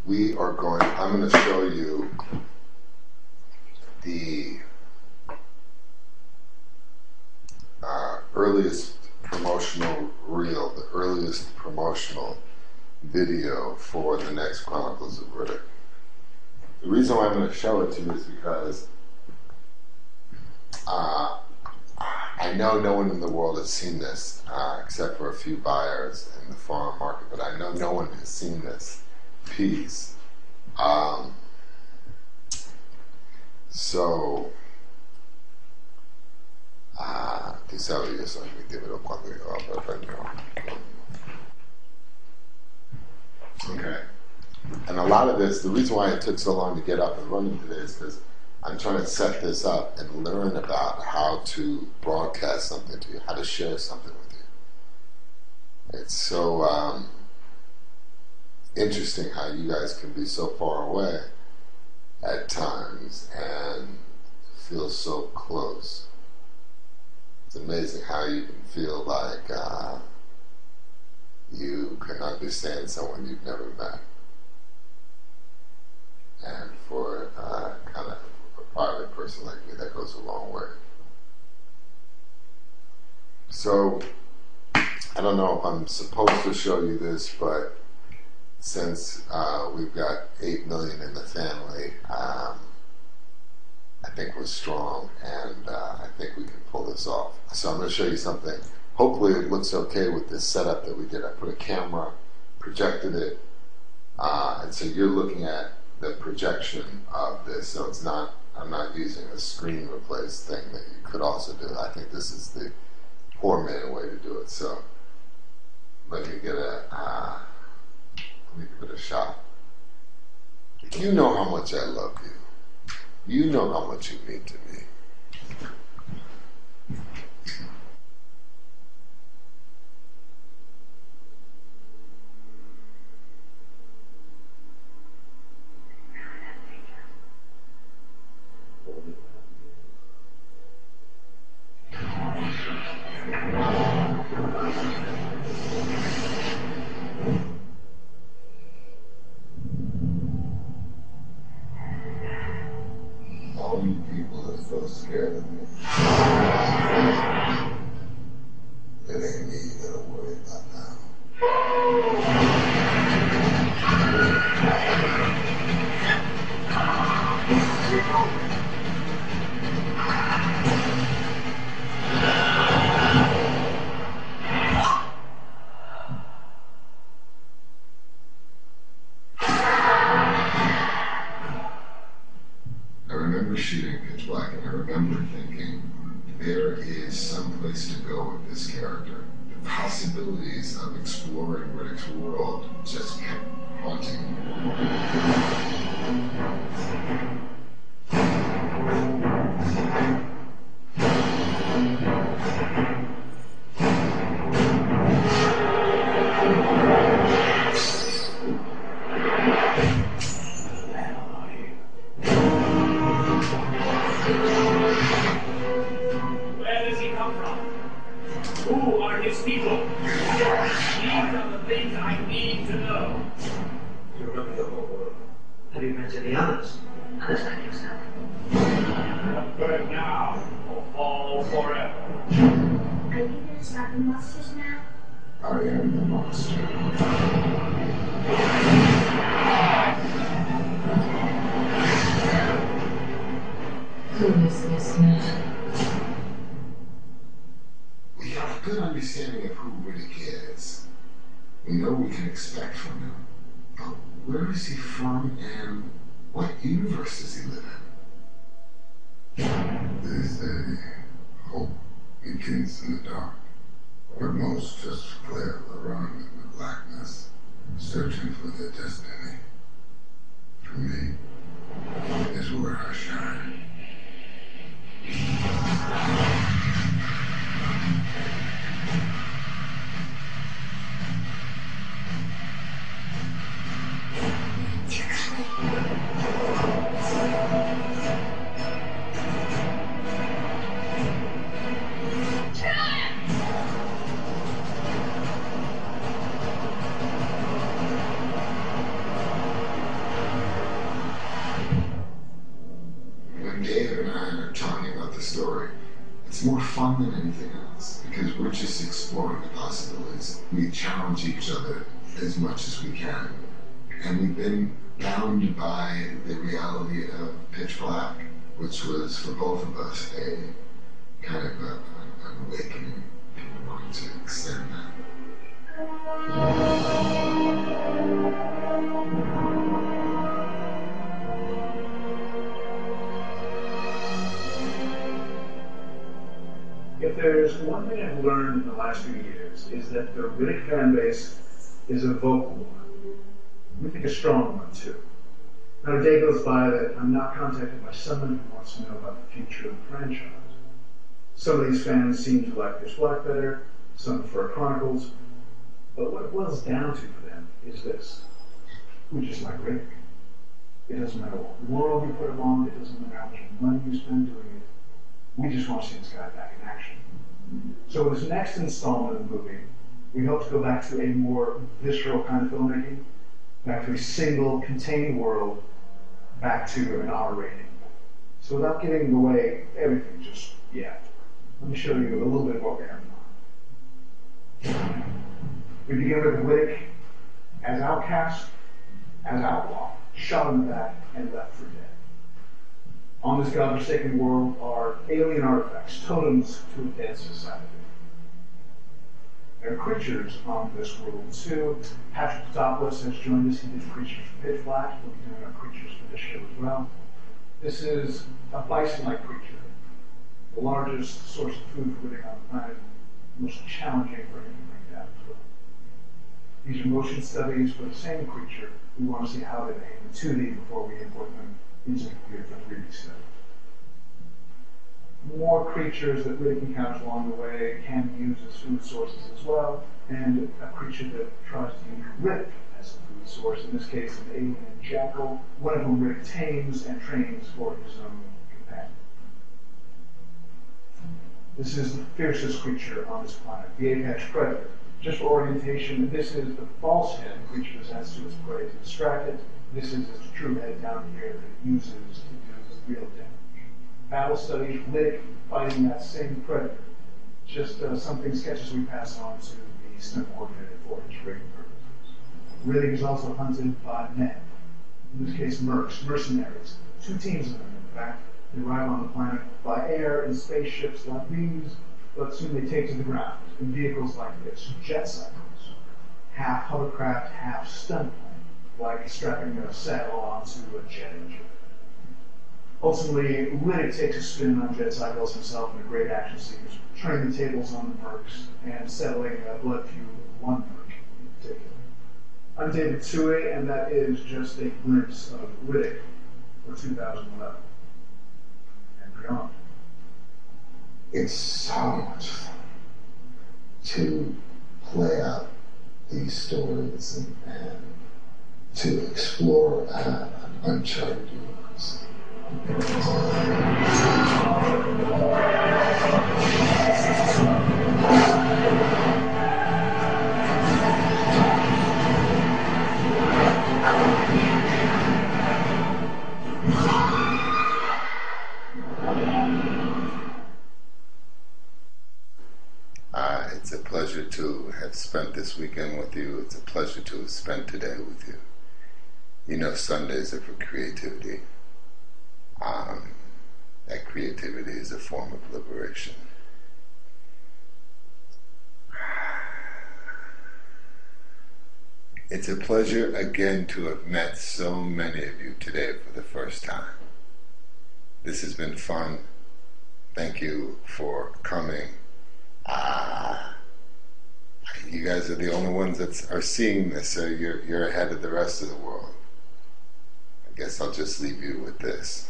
I'm going to show you the earliest promotional reel, the earliest promotional video for the next Chronicles of Riddick. The reason why I'm going to show it to you is because I know no one in the world has seen this, except for a few buyers in the foreign market, but I know no one has seen this piece. Ti sabe, yo soy mi tímido cuando yo hablo español. Okay. And a lot of this, the reason why it took so long to get up and running today is because I'm trying to set this up and learn about how to broadcast something to you, how to share something with you. It's so interesting how you guys can be so far away at times and feel so close. It's amazing how you can feel like you can understand someone you've never met. And for kind of a private person like me, that goes a long way. So, I don't know if I'm supposed to show you this, but since we've got 8 million in the family, I think we're strong, and I think we can pull this off. So I'm going to show you something. Hopefully it looks okay with this setup that we did. I put a camera, projected it, and so you're looking at the projection of this. So it's not, I'm not using a screen replace thing that you could also do. I think this is the poor man way to do it. So let me give it a shot. You know how much I love you. You know how much you mean to me. All you people are so scared of me. It ain't me you gotta worry about now. I remember shooting Pitch Black, and I remember thinking, there is some place to go with this character. The possibilities of exploring Riddick's world just kept haunting me. Where does he come from? Who are his people? These are the things I need to know. You remember the whole world. Have you met any others? Understand yourself. Burn now, or fall forever. Are you gonna stop the monsters now? I am the monster. Who is this man? We have a good understanding of who Riddick is. We know what we can expect from him. But where is he from, and what universe does he live in? They say hope begins in the dark, but most just flail around in the blackness, searching for their destiny. For me, is where I shine. fun than anything else because we're just exploring the possibilities. We challenge each other as much as we can. And we've been bound by the reality of Pitch Black, which was for both of us a kind of an awakening. People wanting to extend that. If there's one thing I've learned in the last few years, is that the Riddick fan base is a vocal one. We think a strong one, too. Not a day goes by that I'm not contacted by someone who wants to know about the future of the franchise. Some of these fans seem to like Pitch Black better, some prefer Chronicles, but what it boils down to for them is this. We just like Riddick. It doesn't matter what world you put him on, it doesn't matter how much money you spend doing it. We just want to see this guy back in action. So with this next installment of the movie, we hope to go back to a more visceral kind of filmmaking, back to a single, contained world, back to an R rating. So without giving away everything just yet, let me show you a little bit of what we have in mind. We begin with Riddick as outcast, as outlaw, shot in the back and left for dead. On this godforsaken world are alien artifacts, totems to a dead society. There are creatures on this world too. Patrick Patopoulos has joined us. He did Creatures for Pitch Black. We'll be doing our Creatures for this show as well. This is a bison-like creature, the largest source of food for living on the planet, most challenging for him to bring down as well. These are motion studies for the same creature. We want to see how they behave in 2D before we import them into the computer for 3D studies. More creatures that Riddick encounters along the way can be used as food sources as well, and a creature that tries to use Riddick as a food source, in this case an alien jackal, one of whom Riddick tames and trains for his own companion. This is the fiercest creature on this planet, the apex predator. Just for orientation, this is the false head the creature presents to its prey to distract it. This is its true head down here that it uses to do real damage. Battle studies, Riddick fighting that same predator. Just something sketches we pass on to the stunt coordinator for his rating purposes. Riddick is also hunted by men, in this case mercenaries. 2 teams of them, in fact. They arrive on the planet by air in spaceships like these, but soon they take to the ground in vehicles like this, jet cycles, half hovercraft, half stunt plane, like strapping a saddle onto a jet engine. Ultimately, Riddick takes a spin on jet cycles himself in a great action sequence, turning the tables on the mercs and settling a blood feud with one merc in particular. I'm David Tui, and that is just a glimpse of Riddick for 2011 and beyond. It's so much fun to play out these stories and to explore an uncharted universe. It's a pleasure to have spent this weekend with you. It's a pleasure to have spent today with you. You know, Sundays are for creativity. That creativity is a form of liberation. It's a pleasure again to have met so many of you today for the first time. This has been fun. Thank you for coming. You guys are the only ones that are seeing this, so you're ahead of the rest of the world. I guess I'll just leave you with this.